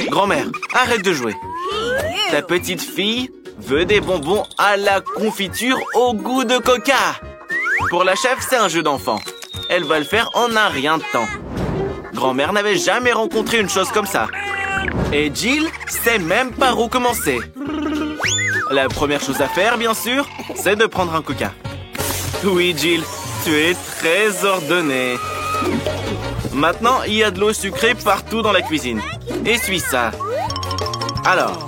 Grand-mère, arrête de jouer. Ta petite fille veut des bonbons à la confiture au goût de coca. Pour la chef, c'est un jeu d'enfant. Elle va le faire en un rien de temps. Grand-mère n'avait jamais rencontré une chose comme ça. Et Jill sait même par où commencer. La première chose à faire, bien sûr, c'est de prendre un coca. Oui, Jill, tu es très ordonnée. Maintenant, il y a de l'eau sucrée partout dans la cuisine. Essuie ça. Alors,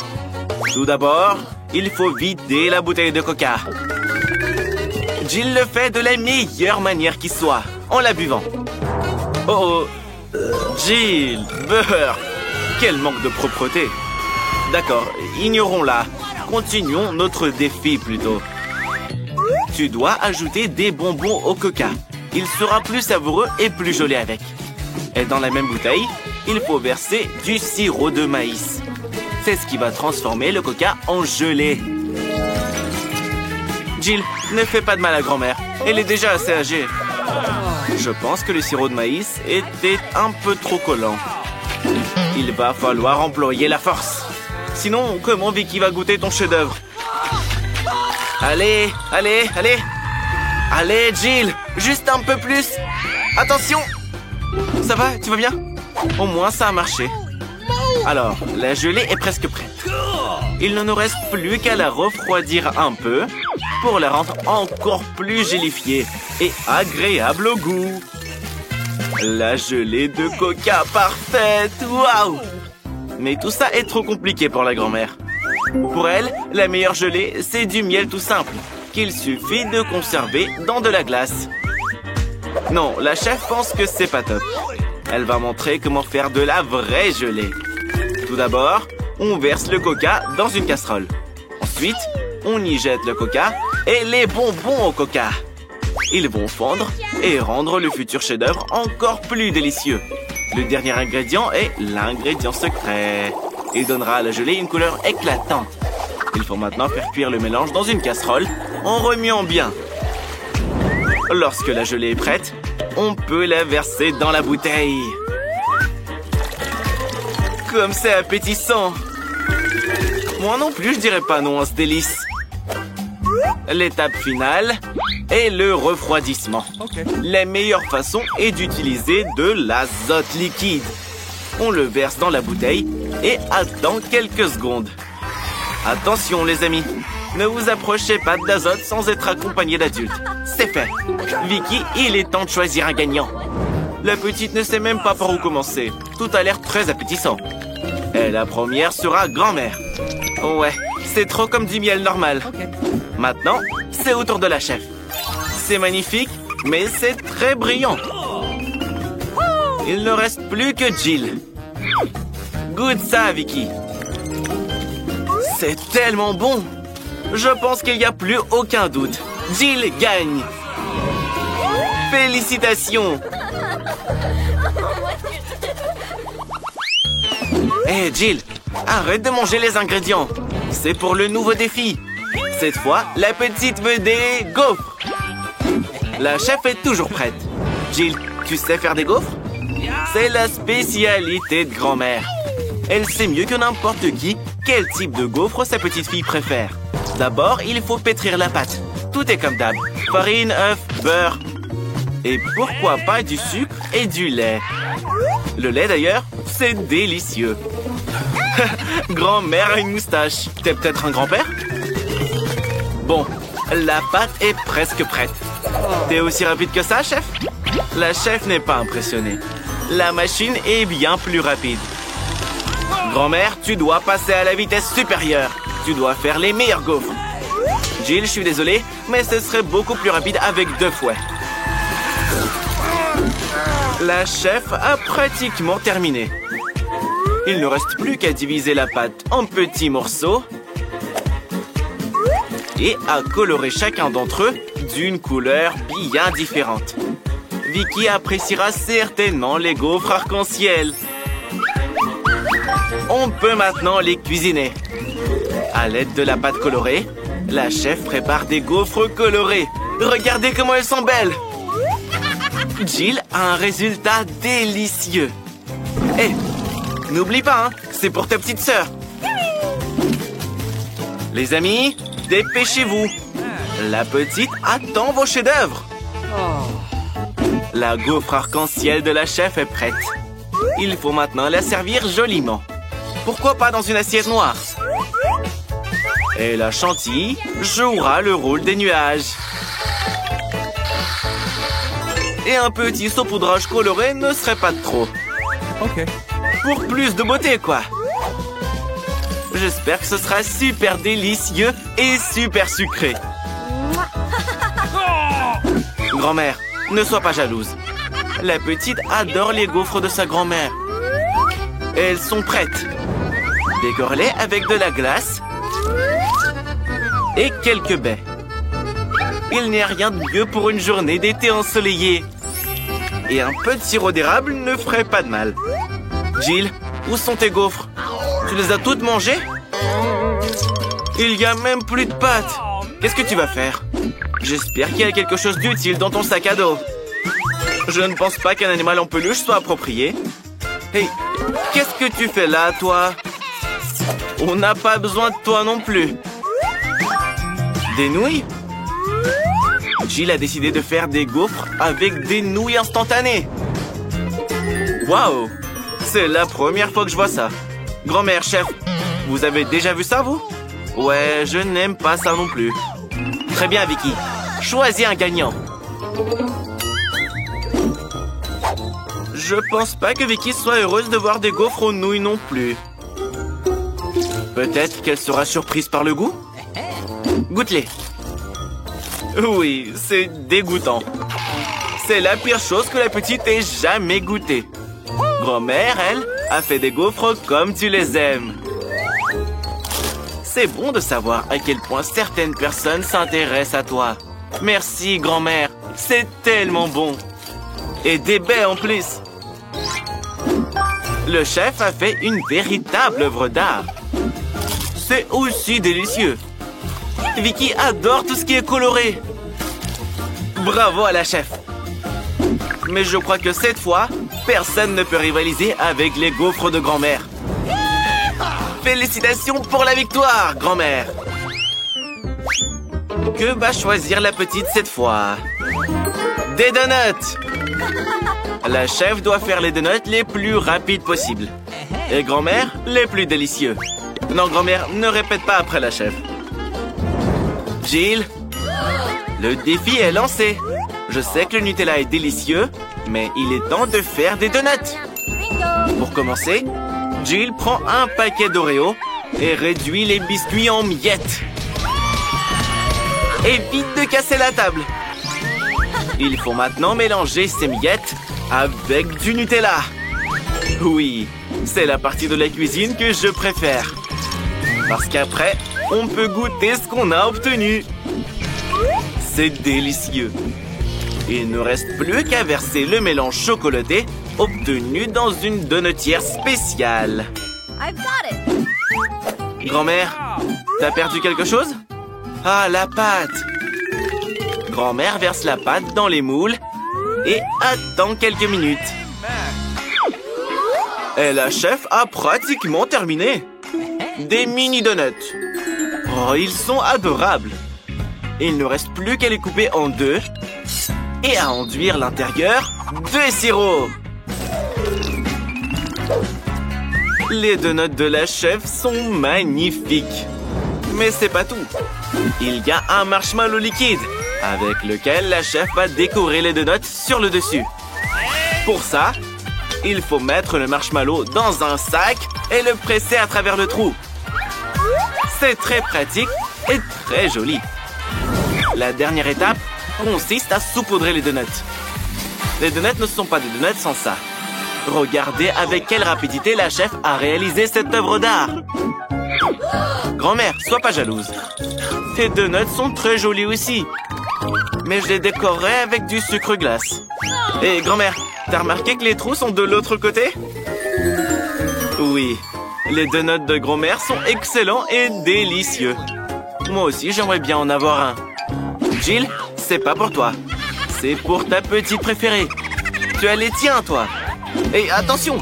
tout d'abord, il faut vider la bouteille de coca. Jill le fait de la meilleure manière qui soit, en la buvant. Oh, Jill, beurre. Quel manque de propreté. D'accord, ignorons-la. Continuons notre défi plutôt. Tu dois ajouter des bonbons au coca. Il sera plus savoureux et plus joli avec. Et dans la même bouteille, il faut verser du sirop de maïs. C'est ce qui va transformer le coca en gelée. Jill, ne fais pas de mal à grand-mère. Elle est déjà assez âgée. Je pense que le sirop de maïs était un peu trop collant. Il va falloir employer la force. Sinon, comment Vicky va goûter ton chef-d'œuvre? Allez, allez, allez. Allez, Jill, juste un peu plus. Attention. Ça va, tu vas bien? Au moins, ça a marché. Alors, la gelée est presque prête. Il ne nous reste plus qu'à la refroidir un peu pour la rendre encore plus gélifiée et agréable au goût. La gelée de coca parfaite! Waouh! Mais tout ça est trop compliqué pour la grand-mère. Pour elle, la meilleure gelée, c'est du miel tout simple, qu'il suffit de conserver dans de la glace. Non, la chef pense que c'est pas top. Elle va montrer comment faire de la vraie gelée. Tout d'abord, on verse le coca dans une casserole. Ensuite, on y jette le coca et les bonbons au coca. Ils vont fondre et rendre le futur chef-d'œuvre encore plus délicieux. Le dernier ingrédient est l'ingrédient secret. Il donnera à la gelée une couleur éclatante. Il faut maintenant faire cuire le mélange dans une casserole en remuant bien. Lorsque la gelée est prête, on peut la verser dans la bouteille. Comme c'est appétissant! Moi non plus, je dirais pas non à ce délice. L'étape finale est le refroidissement. La meilleure façon est d'utiliser de l'azote liquide. On le verse dans la bouteille et attend quelques secondes. Attention les amis, ne vous approchez pas de l'azote sans être accompagné d'adultes. C'est fait. Vicky, il est temps de choisir un gagnant. La petite ne sait même pas par où commencer. Tout a l'air très appétissant. Et la première sera grand-mère. Ouais, c'est trop comme du miel normal. Maintenant, c'est au tour de la chef. C'est magnifique, mais c'est très brillant. Il ne reste plus que Jill. Goûte ça, Vicky. C'est tellement bon. Je pense qu'il n'y a plus aucun doute. Jill gagne. Félicitations. Hé, Jill, arrête de manger les ingrédients. C'est pour le nouveau défi. Cette fois, la petite veut des gaufres. La chef est toujours prête. Jill, tu sais faire des gaufres? C'est la spécialité de grand-mère. Elle sait mieux que n'importe qui quel type de gaufre sa petite fille préfère. D'abord, il faut pétrir la pâte. Tout est comme d'hab. Farine, œuf, beurre. Et pourquoi pas du sucre et du lait. Le lait d'ailleurs, c'est délicieux. Grand-mère a une moustache. T'es peut-être un grand-père? Bon, la pâte est presque prête. T'es aussi rapide que ça, chef? La chef n'est pas impressionnée. La machine est bien plus rapide. Grand-mère, tu dois passer à la vitesse supérieure. Tu dois faire les meilleurs gaufres. Jill, je suis désolé, mais ce serait beaucoup plus rapide avec 2 fouets. La chef a pratiquement terminé. Il ne reste plus qu'à diviser la pâte en petits morceaux et à colorer chacun d'entre eux d'une couleur bien différente. Vicky appréciera certainement les gaufres arc-en-ciel. On peut maintenant les cuisiner. À l'aide de la pâte colorée, la chef prépare des gaufres colorées. Regardez comment elles sont belles! Jill a un résultat délicieux. Hé, n'oublie pas, hein, c'est pour ta petite sœur. Les amis, dépêchez-vous. La petite attend vos chefs-d'œuvre. La gaufre arc-en-ciel de la chef est prête. Il faut maintenant la servir joliment. Pourquoi pas dans une assiette noire? Et la chantilly jouera le rôle des nuages. Et un petit saupoudrage coloré ne serait pas de trop. Ok. Pour plus de beauté, quoi. J'espère que ce sera super délicieux et super sucré. Grand-mère, ne sois pas jalouse. La petite adore les gaufres de sa grand-mère. Elles sont prêtes. Décore-les avec de la glace et quelques baies. Il n'y a rien de mieux pour une journée d'été ensoleillée. Et un peu de sirop d'érable ne ferait pas de mal. Jill, où sont tes gaufres? Tu les as toutes mangées? Il n'y a même plus de pâtes. Qu'est-ce que tu vas faire? J'espère qu'il y a quelque chose d'utile dans ton sac à dos. Je ne pense pas qu'un animal en peluche soit approprié. Hey, qu'est-ce que tu fais là, toi? On n'a pas besoin de toi non plus. Des nouilles? Jill a décidé de faire des gaufres avec des nouilles instantanées. Waouh! C'est la première fois que je vois ça. Grand-mère, chef, vous avez déjà vu ça, vous? Ouais, je n'aime pas ça non plus. Très bien, Vicky. Choisis un gagnant. Je pense pas que Vicky soit heureuse de voir des gaufres aux nouilles non plus. Peut-être qu'elle sera surprise par le goût? Goûte-les. Oui, c'est dégoûtant. C'est la pire chose que la petite ait jamais goûtée. Grand-mère, elle, a fait des gaufres comme tu les aimes. C'est bon de savoir à quel point certaines personnes s'intéressent à toi. Merci, grand-mère. C'est tellement bon. Et des baies en plus. Le chef a fait une véritable œuvre d'art. C'est aussi délicieux. Vicky adore tout ce qui est coloré. Bravo à la chef. Mais je crois que cette fois, personne ne peut rivaliser avec les gaufres de grand-mère. Félicitations pour la victoire, grand-mère. Que va choisir la petite cette fois? Des donuts. La chef doit faire les donuts les plus rapides possibles. Et grand-mère, les plus délicieux. Non, grand-mère, ne répète pas après la chef. Jill, le défi est lancé. Je sais que le Nutella est délicieux, mais il est temps de faire des donuts. Pour commencer, Jill prend un paquet d'Oreo et réduit les biscuits en miettes. Évite de casser la table. Il faut maintenant mélanger ces miettes avec du Nutella. Oui, c'est la partie de la cuisine que je préfère. Parce qu'après, on peut goûter ce qu'on a obtenu. C'est délicieux. Il ne reste plus qu'à verser le mélange chocolaté obtenu dans une donutière spéciale. Grand-mère, t'as perdu quelque chose? Ah, la pâte! Grand-mère verse la pâte dans les moules et attend quelques minutes. Et la chef a pratiquement terminé. Des mini-donuts. Oh, ils sont adorables. Il ne reste plus qu'à les couper en deux et à enduire l'intérieur de sirop. Les donuts de la chef sont magnifiques. Mais c'est pas tout. Il y a un marshmallow liquide avec lequel la chef va décorer les donuts sur le dessus. Pour ça, il faut mettre le marshmallow dans un sac et le presser à travers le trou. C'est très pratique et très joli. La dernière étape consiste à saupoudrer les donuts. Les donuts ne sont pas des donuts sans ça. Regardez avec quelle rapidité la chef a réalisé cette œuvre d'art. Grand-mère, sois pas jalouse. Tes donuts sont très jolis aussi. Mais je les décorerai avec du sucre glace. Et grand-mère, t'as remarqué que les trous sont de l'autre côté? Oui, les donuts de grand-mère sont excellents et délicieux. Moi aussi, j'aimerais bien en avoir un. Jill, c'est pas pour toi. C'est pour ta petite préférée. Tu as les tiens, toi. Et attention,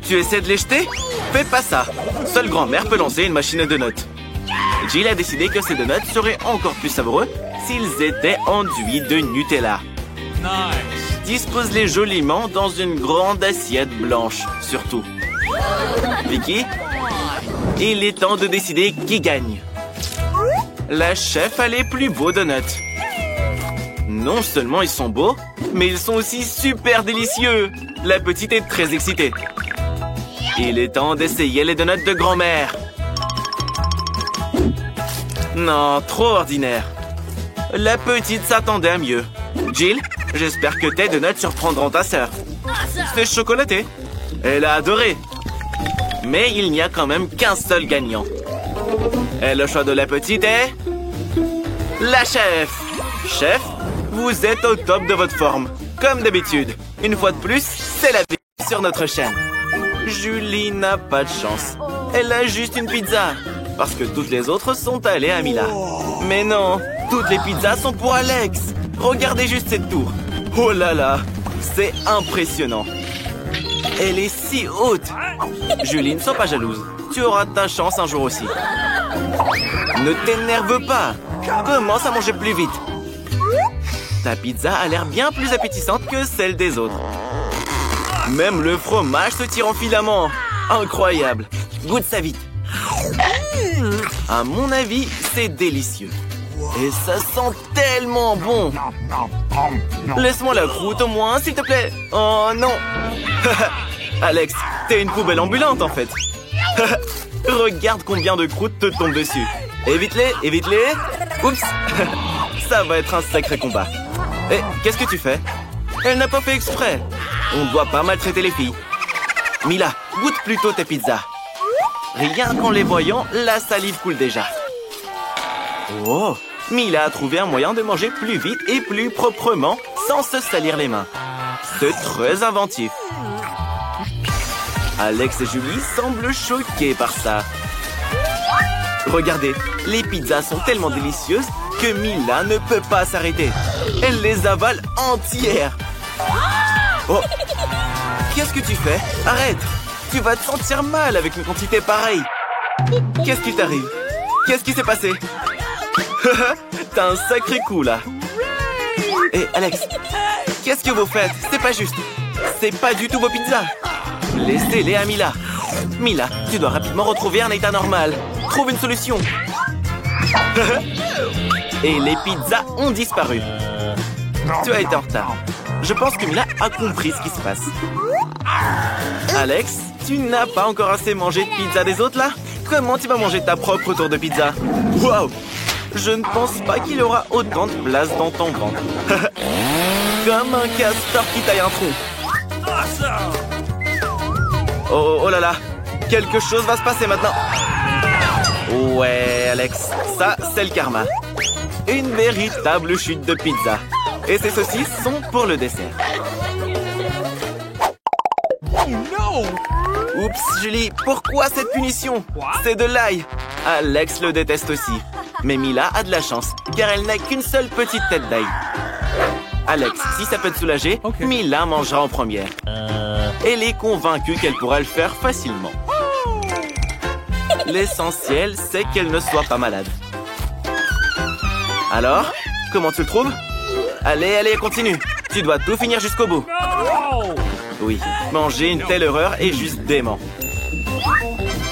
tu essaies de les jeter? Fais pas ça. Seule grand-mère peut lancer une machine à donuts. Jill a décidé que ces donuts seraient encore plus savoureux s'ils étaient enduits de Nutella. Dispose-les joliment dans une grande assiette blanche, surtout. Vicky, il est temps de décider qui gagne. La chef a les plus beaux donuts. Non seulement ils sont beaux, mais ils sont aussi super délicieux. La petite est très excitée. Il est temps d'essayer les donuts de grand-mère. Non, trop ordinaire. La petite s'attendait à mieux. Jill, j'espère que tes donuts surprendront ta sœur. C'est chocolaté. Elle a adoré. Mais il n'y a quand même qu'un seul gagnant. Et le choix de la petite est... la chef. Chef, vous êtes au top de votre forme. Comme d'habitude. Une fois de plus, c'est la vie sur notre chaîne. Julie n'a pas de chance. Elle a juste une pizza. Parce que toutes les autres sont allées à Mila. Mais non, toutes les pizzas sont pour Alex. Regardez juste cette tour. Oh là là, c'est impressionnant. Elle est si haute. Julie, ne sois pas jalouse. Tu auras ta chance un jour aussi. Ne t'énerve pas. Commence à manger plus vite. Ta pizza a l'air bien plus appétissante que celle des autres. Même le fromage se tire en filaments. Incroyable. Goûte ça vite. À mon avis, c'est délicieux. Et ça sent tellement bon. Laisse-moi la croûte au moins, s'il te plaît. Oh non. Alex, t'es une poubelle ambulante en fait. Regarde combien de croûtes te tombent dessus. Évite-les, évite-les. Oups. Ça va être un sacré combat. Et qu'est-ce que tu fais? Elle n'a pas fait exprès. On ne doit pas maltraiter les filles. Mila, goûte plutôt tes pizzas. Rien qu'en les voyant, la salive coule déjà. Oh, Mila a trouvé un moyen de manger plus vite et plus proprement sans se salir les mains. C'est très inventif. Alex et Julie semblent choqués par ça. Regardez, les pizzas sont tellement délicieuses que Mila ne peut pas s'arrêter. Elle les avale entières. Oh, qu'est-ce que tu fais? Arrête! Tu vas te sentir mal avec une quantité pareille. Qu'est-ce qui t'arrive? Qu'est-ce qui s'est passé? T'as un sacré coup, là. Et Alex, qu'est-ce que vous faites? C'est pas juste. C'est pas du tout vos pizzas. Laissez-les à Mila. Mila, tu dois rapidement retrouver un état normal. Trouve une solution. Et les pizzas ont disparu. Tu as été en retard. Je pense que Mila a compris ce qui se passe. Alex, tu n'as pas encore assez mangé de pizza des autres, là? Comment tu vas manger ta propre tour de pizza? Waouh! Je ne pense pas qu'il y aura autant de place dans ton ventre. Comme un castor qui taille un trou. Oh, oh là là! Quelque chose va se passer maintenant. Ouais, Alex, ça, c'est le karma. Une véritable chute de pizza. Et ces saucisses sont pour le dessert. Oups, Julie, pourquoi cette punition? C'est de l'ail. Alex le déteste aussi. Mais Mila a de la chance, car elle n'a qu'une seule petite tête d'ail. Alex, si ça peut te soulager, Mila mangera en première. Elle est convaincue qu'elle pourra le faire facilement. L'essentiel, c'est qu'elle ne soit pas malade. Alors, comment tu le trouves? Allez, allez, continue. Tu dois tout finir jusqu'au bout. Oui, manger une telle erreur est juste dément.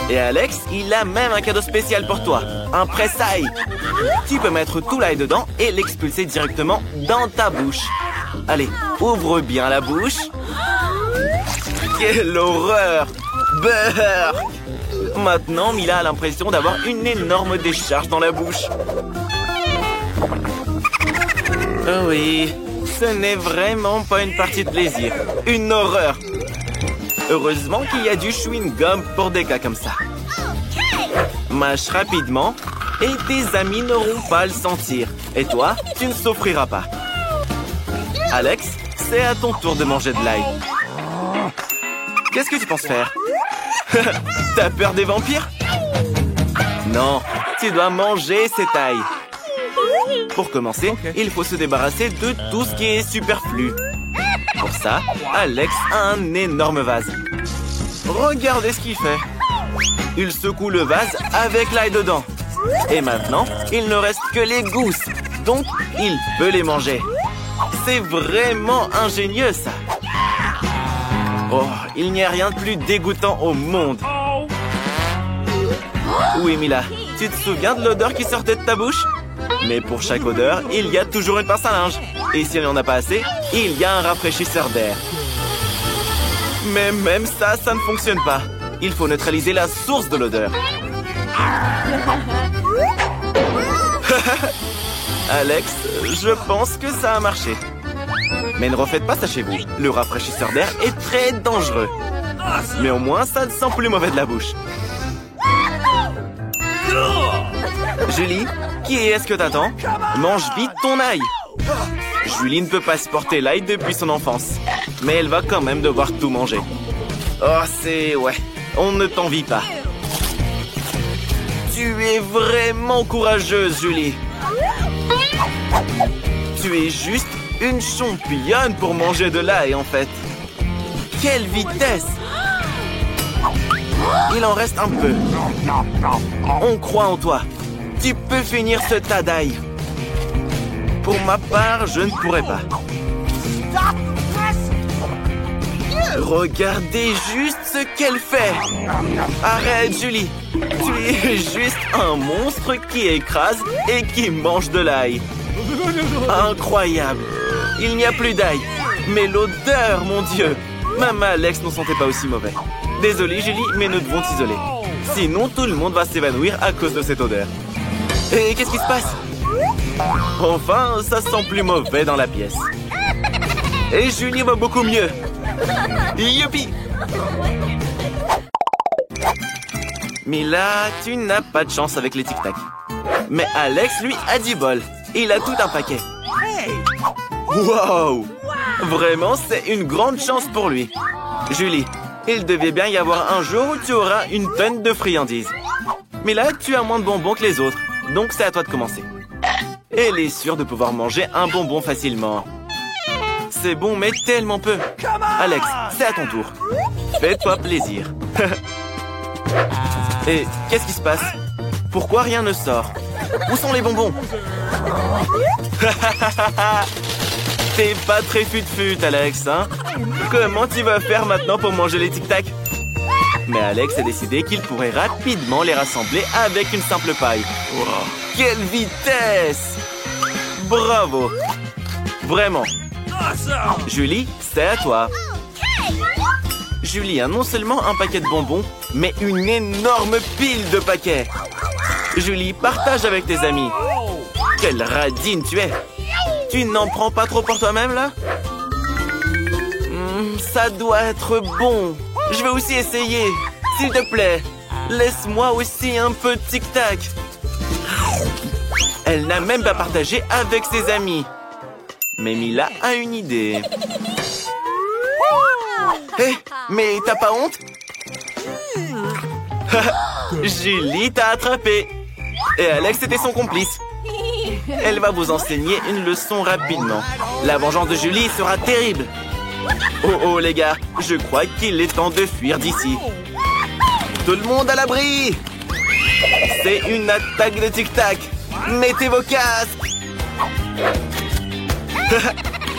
Et Alex, il a même un cadeau spécial pour toi. Un presse-ail. Tu peux mettre tout l'ail dedans et l'expulser directement dans ta bouche. Allez, ouvre bien la bouche. Quelle horreur! Beurre! Maintenant, Mila a l'impression d'avoir une énorme décharge dans la bouche. Oh oui, ce n'est vraiment pas une partie de plaisir. Une horreur. Heureusement qu'il y a du chewing-gum pour des cas comme ça. Mâche rapidement et tes amis n'auront pas à le sentir. Et toi, tu ne souffriras pas. Alex, c'est à ton tour de manger de l'ail. Qu'est-ce que tu penses faire? T'as peur des vampires? Non, tu dois manger cette ail. Pour commencer, il faut se débarrasser de tout ce qui est superflu. Pour ça, Alex a un énorme vase. Regardez ce qu'il fait. Il secoue le vase avec l'ail dedans. Et maintenant, il ne reste que les gousses. Donc, il peut les manger. C'est vraiment ingénieux, ça. Oh, il n'y a rien de plus dégoûtant au monde. Oui, Mila, tu te souviens de l'odeur qui sortait de ta bouche? Mais pour chaque odeur, il y a toujours une pince à linge. Et s'il n'y en a pas assez, il y a un rafraîchisseur d'air. Mais même ça, ça ne fonctionne pas. Il faut neutraliser la source de l'odeur. Alex, je pense que ça a marché. Mais ne refaites pas ça chez vous. Le rafraîchisseur d'air est très dangereux. Mais au moins, ça ne sent plus mauvais de la bouche. Julie, qui est-ce que t'attends? Mange vite ton ail. Julie ne peut pas supporter l'ail depuis son enfance. Mais elle va quand même devoir tout manger. Oh, c'est... ouais, on ne t'envie pas. Tu es vraiment courageuse, Julie. Tu es juste une championne pour manger de l'ail, en fait. Quelle vitesse! Il en reste un peu. On croit en toi. Tu peux finir ce tas d'ail. Pour ma part, je ne pourrais pas. Regardez juste ce qu'elle fait. Arrête, Julie. Tu es juste un monstre qui écrase et qui mange de l'ail. Incroyable. Il n'y a plus d'ail. Mais l'odeur, mon Dieu. Même Alex n'en sentait pas aussi mauvais. Désolé, Julie, mais nous devons t'isoler. Sinon, tout le monde va s'évanouir à cause de cette odeur. Et qu'est-ce qui se passe? Enfin, ça sent plus mauvais dans la pièce. Et Julie va beaucoup mieux. Youpi! Mila, tu n'as pas de chance avec les tic-tac. Mais Alex, lui, a du bol. Il a tout un paquet. Wow! Vraiment, c'est une grande chance pour lui. Julie, il devait bien y avoir un jour où tu auras une tonne de friandises. Mais là, tu as moins de bonbons que les autres. Donc, c'est à toi de commencer. Elle est sûre de pouvoir manger un bonbon facilement. C'est bon, mais tellement peu. Alex, c'est à ton tour. Fais-toi plaisir. Et qu'est-ce qui se passe? Pourquoi rien ne sort? Où sont les bonbons? T'es pas très fut-fut, Alex, hein? Comment tu vas faire maintenant pour manger les tic-tac? Mais Alex a décidé qu'il pourrait rapidement les rassembler avec une simple paille. Wow. Quelle vitesse! Bravo! Vraiment. Julie, c'est à toi. Julie a non seulement un paquet de bonbons, mais une énorme pile de paquets. Julie, partage avec tes amis. Quelle radine tu es! Tu n'en prends pas trop pour toi-même, là? Ça doit être bon. Je vais aussi essayer. S'il te plaît, laisse-moi aussi un peu de tic-tac. Elle n'a même pas partagé avec ses amis. Mais Mila a une idée. Hé, mais t'as pas honte? Julie t'a attrapé. Et Alex était son complice. Elle va vous enseigner une leçon rapidement. La vengeance de Julie sera terrible. Oh oh les gars, je crois qu'il est temps de fuir d'ici. Tout le monde à l'abri. C'est une attaque de tic-tac. Mettez vos casques.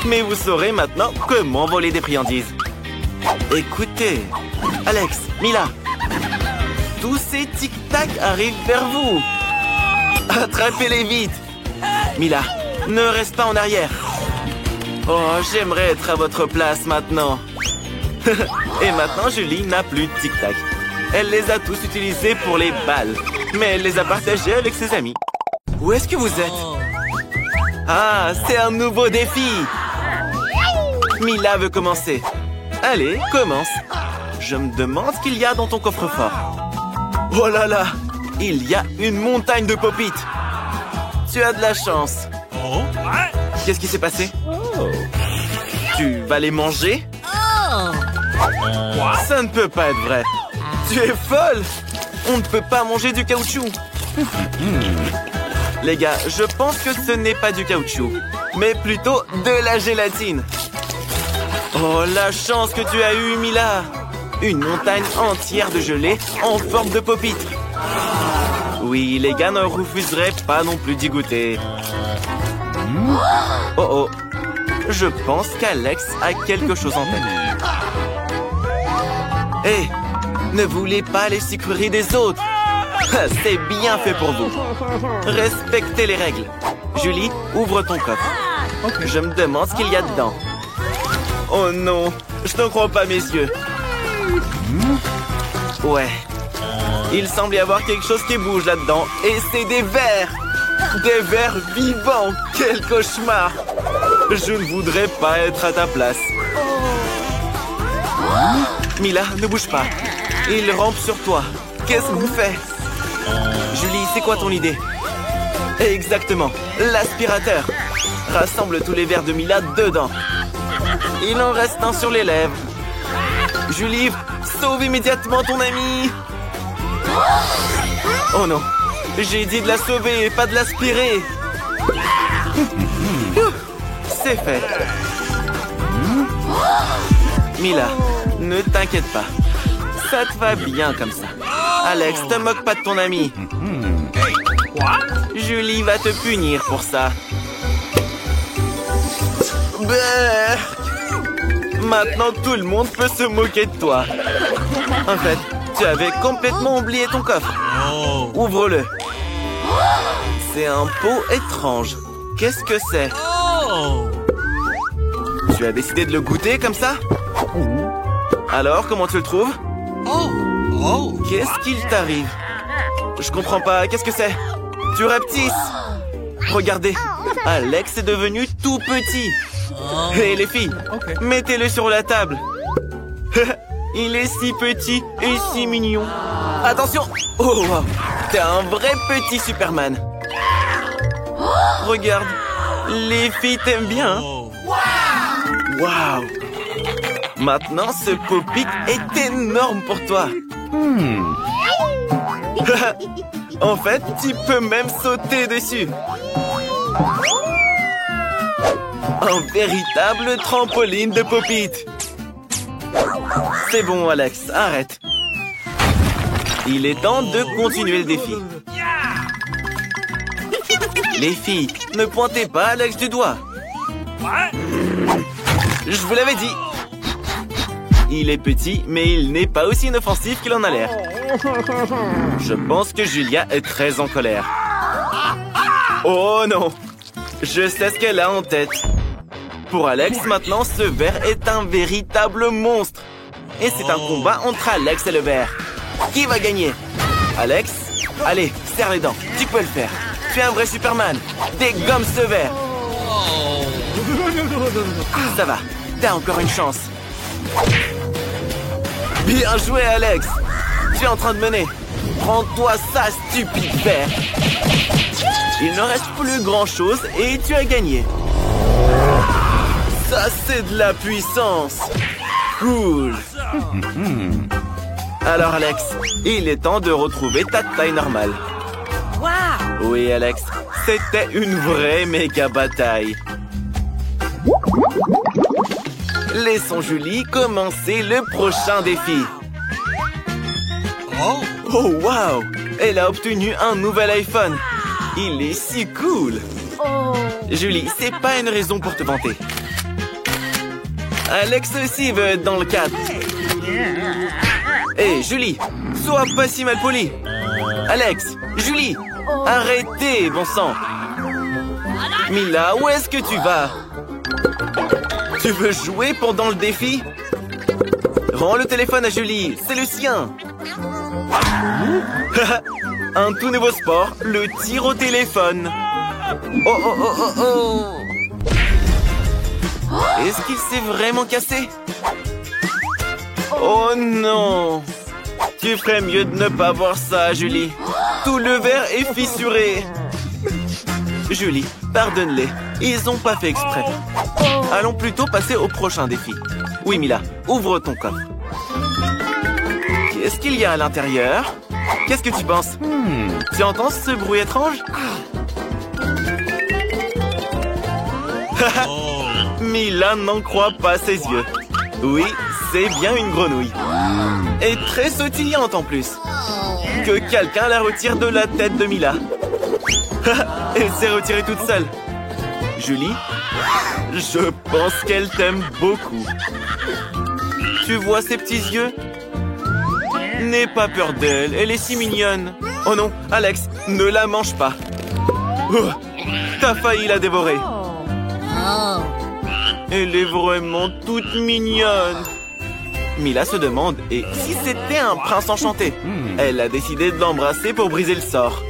Mais vous saurez maintenant comment voler des friandises. Écoutez, Alex, Mila, tous ces tic-tac arrivent vers vous. Attrapez-les vite. Mila, ne reste pas en arrière. Oh, j'aimerais être à votre place maintenant. Et maintenant, Julie n'a plus de tic-tac. Elle les a tous utilisés pour les balles. Mais elle les a partagés avec ses amis. Où est-ce que vous êtes? Ah, c'est un nouveau défi. Mila veut commencer. Allez, commence. Je me demande ce qu'il y a dans ton coffre-fort. Oh là là, il y a une montagne de pop-it. Tu as de la chance. Qu'est-ce qui s'est passé? Tu vas les manger? Ça ne peut pas être vrai. Tu es folle. On ne peut pas manger du caoutchouc. Les gars, je pense que ce n'est pas du caoutchouc, mais plutôt de la gélatine. Oh, la chance que tu as eue, Mila. Une montagne entière de gelée en forme de pop-it. Oui, les gars ne refuseraient pas non plus d'y goûter. Oh oh, je pense qu'Alex a quelque chose en tête. Hé, ne voulez pas les sucreries des autres. C'est bien fait pour vous. Respectez les règles. Julie, ouvre ton coffre. Je me demande ce qu'il y a dedans. Oh non, je ne crois pas mes yeux. Ouais. Il semble y avoir quelque chose qui bouge là-dedans. Et c'est des vers. Des vers vivants. Quel cauchemar. Je ne voudrais pas être à ta place. Mila, ne bouge pas. Il rampe sur toi. Qu'est-ce qu'on fait? Julie, c'est quoi ton idée? Exactement, l'aspirateur. Rassemble tous les verres de Mila dedans. Il en reste un sur les lèvres. Julie, sauve immédiatement ton ami. Oh non, j'ai dit de la sauver, pas de l'aspirer. C'est fait. Mila, ne t'inquiète pas. Ça te va bien comme ça. Alex, te moque pas de ton ami. Julie va te punir pour ça. Berk! Maintenant, tout le monde peut se moquer de toi. En fait, tu avais complètement oublié ton coffre. Ouvre-le. C'est un pot étrange. Qu'est-ce que c'est? Tu as décidé de le goûter comme ça? Alors, comment tu le trouves? Qu'est-ce qu'il t'arrive? Je comprends pas. Qu'est-ce que c'est? Tu rapetisses. Regardez, Alex est devenu tout petit. Hé les filles, mettez-le sur la table. Il est si petit et si mignon. Attention. Oh, wow. T'es un vrai petit Superman. Regarde, les filles t'aiment bien. Waouh. Maintenant, ce pop-it est énorme pour toi. En fait, tu peux même sauter dessus. Un véritable trampoline de pop-it. C'est bon, Alex, arrête. Il est temps de continuer le défi. Les filles, ne pointez pas Alex du doigt. Je vous l'avais dit. Il est petit, mais il n'est pas aussi inoffensif qu'il en a l'air. Je pense que Julia est très en colère. Oh non! Je sais ce qu'elle a en tête. Pour Alex, maintenant, ce ver est un véritable monstre. Et c'est un combat entre Alex et le ver. Qui va gagner? Alex? Allez, serre les dents. Tu peux le faire. Tu es un vrai Superman. Dégomme ce ver. Ça va. T'as encore une chance. Bien joué, Alex. Tu es en train de mener. Prends-toi ça, stupide ver. Il ne reste plus grand-chose et tu as gagné. Ça, c'est de la puissance. Cool. Alors, Alex, il est temps de retrouver ta taille normale. Oui, Alex, c'était une vraie méga bataille. Laissons Julie commencer le prochain défi. Oh, wow! Elle a obtenu un nouvel iPhone. Il est si cool. Julie, c'est pas une raison pour te vanter. Alex aussi veut être dans le cadre. Hé, Julie, sois pas si mal poli. Alex, Julie, arrêtez, bon sang. Mila, où est-ce que tu vas? Tu veux jouer pendant le défi? Rends le téléphone à Julie, c'est le sien. Un tout nouveau sport, le tir au téléphone. Oh, oh, oh, oh, oh. Est-ce qu'il s'est vraiment cassé? Oh non! Tu ferais mieux de ne pas voir ça, Julie. Tout le verre est fissuré. Julie, pardonne-les. Ils n'ont pas fait exprès. Allons plutôt passer au prochain défi. Oui, Mila, ouvre ton coffre. Qu'est-ce qu'il y a à l'intérieur? Qu'est-ce que tu penses? Tu entends ce bruit étrange? Mila n'en croit pas ses yeux. Oui, c'est bien une grenouille. Et très sautillante en plus. Que quelqu'un la retire de la tête de Mila. Elle s'est retirée toute seule. Julie, je pense qu'elle t'aime beaucoup. Tu vois ses petits yeux? N'aie pas peur d'elle, elle est si mignonne. Oh non, Alex, ne la mange pas. Oh, t'as failli la dévorer. Elle est vraiment toute mignonne. Mila se demande, et si c'était un prince enchanté? Elle a décidé de l'embrasser pour briser le sort.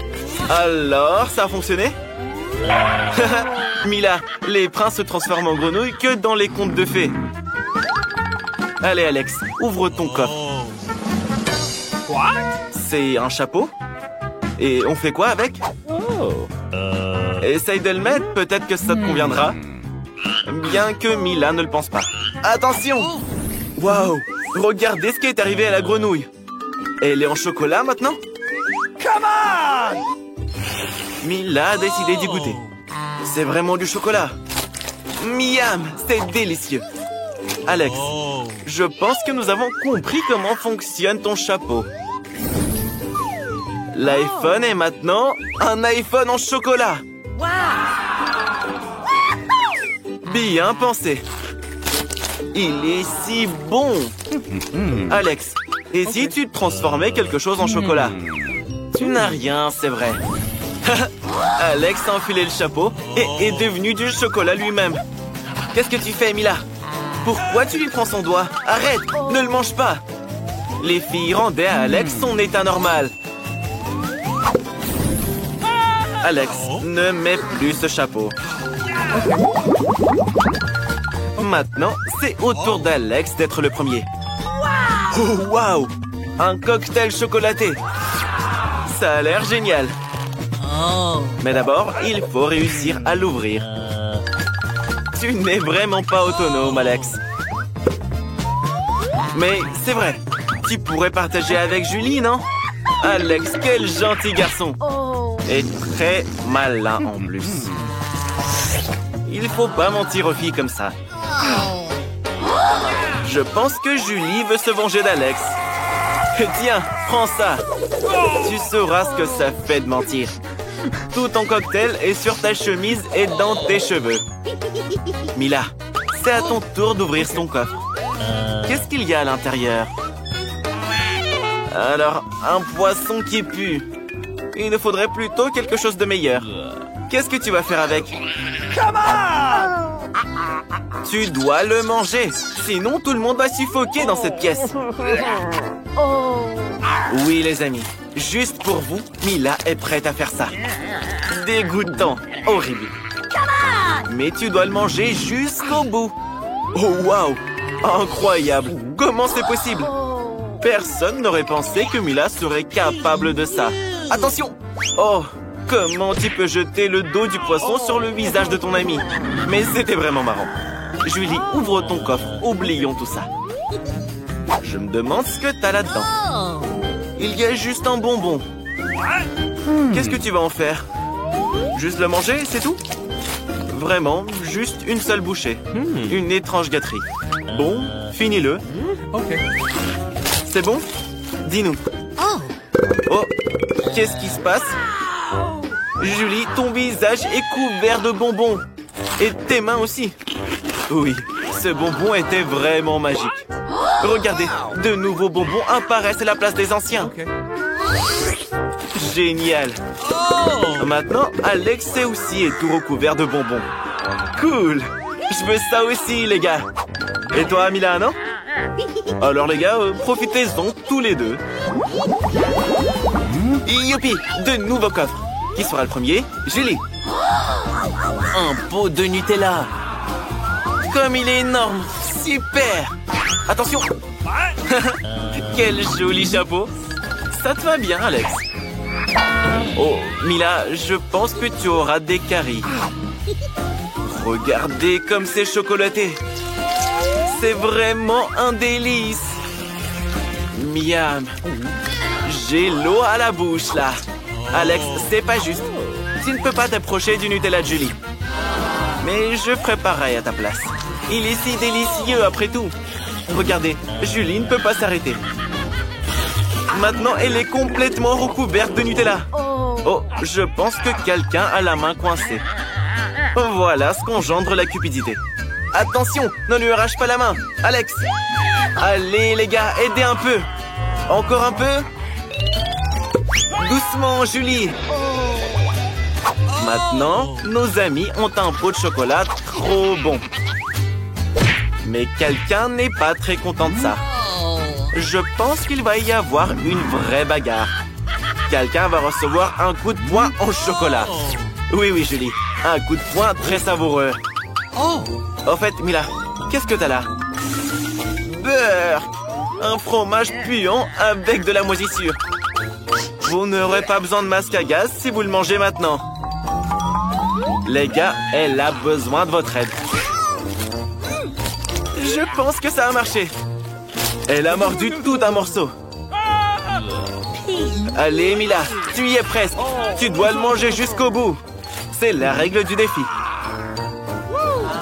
Alors, ça a fonctionné? Mila, les princes se transforment en grenouilles que dans les contes de fées. Allez, Alex, ouvre ton coffre. C'est un chapeau? Et on fait quoi avec? Essaye de le mettre, peut-être que ça te conviendra. Bien que Mila ne le pense pas. Attention! Waouh! Regardez ce qui est arrivé à la grenouille. Elle est en chocolat maintenant? Come on! Mila a décidé d'y goûter. C'est vraiment du chocolat. Miam! C'est délicieux. Alex, je pense que nous avons compris comment fonctionne ton chapeau. L'iPhone est maintenant un iPhone en chocolat. Bien pensé. Il est si bon. Alex, et si tu transformais quelque chose en chocolat? Tu n'as rien, c'est vrai. Alex a enfilé le chapeau et est devenu du chocolat lui-même. Qu'est-ce que tu fais, Mila? Pourquoi tu lui prends son doigt? Arrête, ne le mange pas. Les filles rendaient à Alex son état normal. Alex, ne mets plus ce chapeau. Maintenant, c'est au tour d'Alex d'être le premier. Oh, waouh! Un cocktail chocolaté. Ça a l'air génial. Mais d'abord, il faut réussir à l'ouvrir. Tu n'es vraiment pas autonome, Alex. Mais c'est vrai, tu pourrais partager avec Julie, non? Alex, quel gentil garçon. Et très malin en plus. Il faut pas mentir aux filles comme ça. Je pense que Julie veut se venger d'Alex. Tiens, prends ça. Tu sauras ce que ça fait de mentir. Tout ton cocktail est sur ta chemise et dans tes cheveux. Mila, c'est à ton tour d'ouvrir ton coffre. Qu'est-ce qu'il y a à l'intérieur? Alors, un poisson qui pue. Il nous faudrait plutôt quelque chose de meilleur. Qu'est-ce que tu vas faire avec? Come on! Tu dois le manger. Sinon, tout le monde va suffoquer dans cette pièce. Oui, les amis. Juste pour vous, Mila est prête à faire ça. Dégoûtant. Horrible. Mais tu dois le manger jusqu'au bout. Oh, waouh! Incroyable. Comment c'est possible? Personne n'aurait pensé que Mila serait capable de ça. Attention! Oh, comment tu peux jeter le dos du poisson sur le visage de ton ami? Mais c'était vraiment marrant. Julie, ouvre ton coffre. Oublions tout ça. Je me demande ce que t'as là-dedans. Il y a juste un bonbon. Qu'est-ce que tu vas en faire? Juste le manger, c'est tout? Vraiment, juste une seule bouchée. Une étrange gâterie. Bon, finis-le. C'est bon? Dis-nous. Oh, qu'est-ce qui se passe? Julie, ton visage est couvert de bonbons. Et tes mains aussi. Oui, ce bonbon était vraiment magique. Regardez, de nouveaux bonbons apparaissent à la place des anciens. Génial. Maintenant, Alex aussi est tout recouvert de bonbons. Cool. Je veux ça aussi, les gars. Et toi, Mila, non? Alors, les gars, profitez-en tous les deux. Youpi, de nouveaux coffres. Qui sera le premier? Julie. Un pot de Nutella. Comme il est énorme. Super. Attention. Quel joli chapeau. Ça te va bien, Alex. Oh, Mila, je pense que tu auras des caries. Regardez comme c'est chocolaté. C'est vraiment un délice. Miam. J'ai l'eau à la bouche, là. Alex, c'est pas juste. Tu ne peux pas t'approcher du Nutella de Julie. Mais je ferai pareil à ta place. Il est si délicieux après tout. Regardez, Julie ne peut pas s'arrêter. Maintenant, elle est complètement recouverte de Nutella. Oh, je pense que quelqu'un a la main coincée. Voilà ce qu'engendre la cupidité. Attention, ne lui arrache pas la main. Alex. Allez, les gars, aidez un peu. Encore un peu. Doucement, Julie. Maintenant, nos amis ont un pot de chocolat trop bon. Mais quelqu'un n'est pas très content de ça. Je pense qu'il va y avoir une vraie bagarre. Quelqu'un va recevoir un coup de poing en chocolat. Oui, oui, Julie. Un coup de poing très savoureux. Au fait, Mila, qu'est-ce que t'as là? Beurre! Un fromage puant avec de la moisissure. Vous n'aurez pas besoin de masque à gaz si vous le mangez maintenant. Les gars, elle a besoin de votre aide. Je pense que ça a marché. Elle a mordu tout un morceau. Allez, Mila, tu y es presque. Tu dois le manger jusqu'au bout. C'est la règle du défi.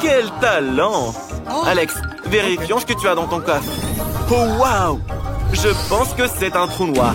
Quel talent! Alex, vérifions ce que tu as dans ton coffre. Oh, waouh! Je pense que c'est un trou noir.